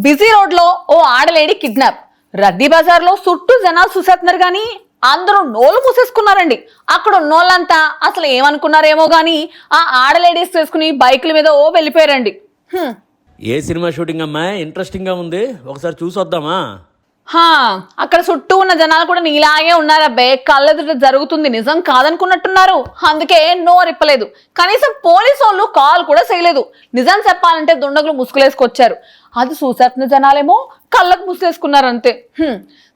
Busy road లో ఓ ఆడలేడి kidnap. రద్దీ బజార్ లో చుట్టూ జనాలు చూసేస్తున్నారు గాని అందరూ నోలు మూసేసుకున్నారండి. అక్కడ ఉన్నోళ్ళంతా అసలు ఏమనుకున్నారేమో గాని ఆ ఆడలేడీస్ వేసుకుని బైకుల మీద ఓ వెళ్ళిపోయారండి. ఏ సినిమా షూటింగ్ అమ్మా? ఇంట్రెస్టింగ్ గా ఉంది, ఒకసారి చూసొద్దామా? హా, అక్కడ చుట్టూ ఉన్న జనాలు కూడా నీలాగే ఉన్నారబ్బే. కళ్ళెదుట జరుగుతుంది నిజం కాదనుకున్నట్టున్నారు. అందుకే నోరిప్పలేదు. కనీసం పోలీసు వాళ్ళు కాల్ కూడా చేయలేదు. నిజం చెప్పాలంటే దుండగులు ముసుగులేసుకొచ్చారు. అది చూసేస్తున్న జనాలేమో కళ్ళకు ముసుగేసుకున్నారు అంతే.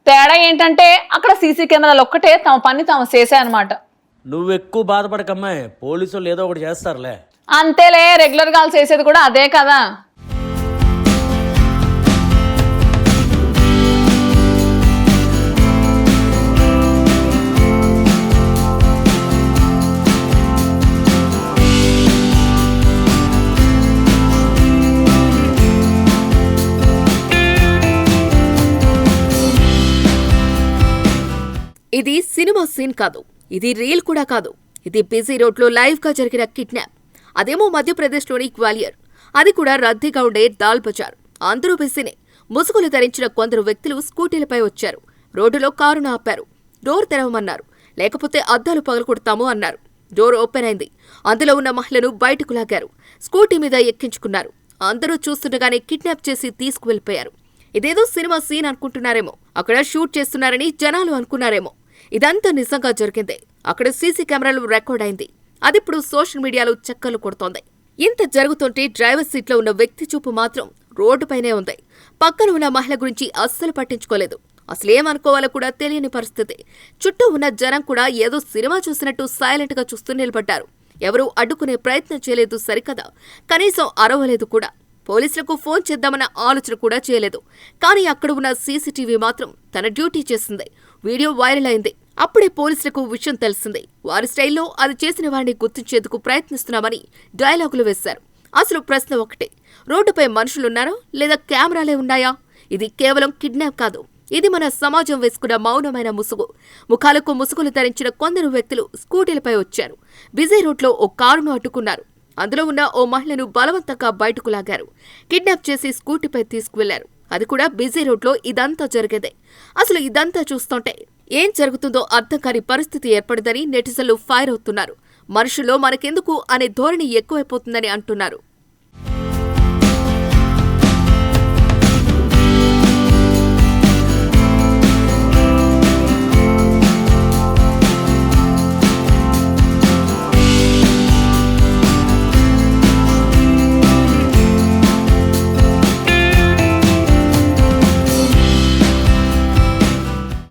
తేడా ఏంటంటే అక్కడ సీసీ కెమెరాలు ఒక్కటే తమ పని తాము చేశాయన్నమాట. నువ్వు ఎక్కువ బాధపడకమ్మాయి, పోలీసు వాళ్ళు ఏదో ఒకటి చేస్తారులే. అంతేలే, రెగ్యులర్ గా చేసేది కూడా అదే కదా. ఇది సినిమా సీన్ కాదు, ఇది రీల్ కూడా కాదు. ఇది బిజీ రోడ్లో లైవ్ గా జరిగిన కిడ్నాప్. అదేమో మధ్యప్రదేశ్లోని గ్వాలియర్. అది కూడా రద్దీగా ఉండే దాల్ బజార్. అందరూ బిజీనే. ముసుగులు ధరించిన కొందరు వ్యక్తులు స్కూటీలపై వచ్చారు. రోడ్డులో కారును ఆపారు. డోర్ తెరవమన్నారు. లేకపోతే అద్దాలు పగలగొడతాము అన్నారు. డోర్ ఓపెన్ అయింది. అందులో ఉన్న మహిళను బయటకు లాగారు. స్కూటీ మీద ఎక్కించుకున్నారు. అందరూ చూస్తుండగానే కిడ్నాప్ చేసి తీసుకువెళ్లిపోయారు. ఇదేదో సినిమా సీన్ అనుకుంటున్నారేమో, అక్కడ షూట్ చేస్తున్నారని జనాలు అనుకున్నారేమో. ఇదంతా నిజంగా జరిగిందే. అక్కడ సీసీ కెమెరాలు రికార్డ్ అయింది. అదిప్పుడు సోషల్ మీడియాలో చక్కర్లు కొడుతోంది. ఇంత జరుగుతుంటే డ్రైవర్ సీట్లో ఉన్న వ్యక్తి చూపు మాత్రం రోడ్డుపైనే ఉంది. పక్కన ఉన్న మహిళ గురించి అస్సలు పట్టించుకోలేదు. అసలేమనుకోవాలో కూడా తెలియని పరిస్థితి. చుట్టూ ఉన్న జనం కూడా ఏదో సినిమా చూసినట్టు సైలెంట్ గా చూస్తూ నిలబడ్డారు. ఎవరూ అడ్డుకునే ప్రయత్నం చేయలేదు సరికదా, కనీసం అరవలేదు కూడా. పోలీసులకు ఫోన్ చేద్దామన్న ఆలోచన కూడా చేయలేదు. కానీ అక్కడ ఉన్న సీసీటీవీ మాత్రం తన డ్యూటీ చేసింది. వీడియో వైరల్ అయింది. అప్పుడే పోలీసులకు విషయం తెలిసింది. వారి స్టైల్లో అది చేసిన వాడిని గుర్తించేందుకు ప్రయత్నిస్తున్నామని డైలాగులు వేశారు. అసలు ప్రశ్న ఒకటే, రోడ్డుపై మనుషులున్నారా లేదా కెమెరాలే ఉన్నాయా? ఇది కేవలం కిడ్నాప్ కాదు. ఇది మన సమాజం వేసుకున్న మౌనమైన ముసుగు. ముఖాలకు ముసుగులు ధరించిన కొందరు వ్యక్తులు స్కూటీలపై వచ్చారు. బిజీ రోడ్లో ఓ కారును అడ్డుకున్నారు. అందులో ఉన్న ఓ మహిళను బలవంతంగా బయటకు లాగారు. కిడ్నాప్ చేసి స్కూటీపై తీసుకువెళ్లారు. అది కూడా బిజీ రోడ్లో ఇదంతా జరిగేదే. అసలు ఇదంతా చూస్తుంటే ఏం జరుగుతుందో అర్థం కాని పరిస్థితి ఏర్పడిందని నెటిజన్లు ఫైర్ అవుతున్నారు. మనుషుల్లో మనకెందుకు అనే ధోరణి ఎక్కువైపోతుందని అంటున్నారు.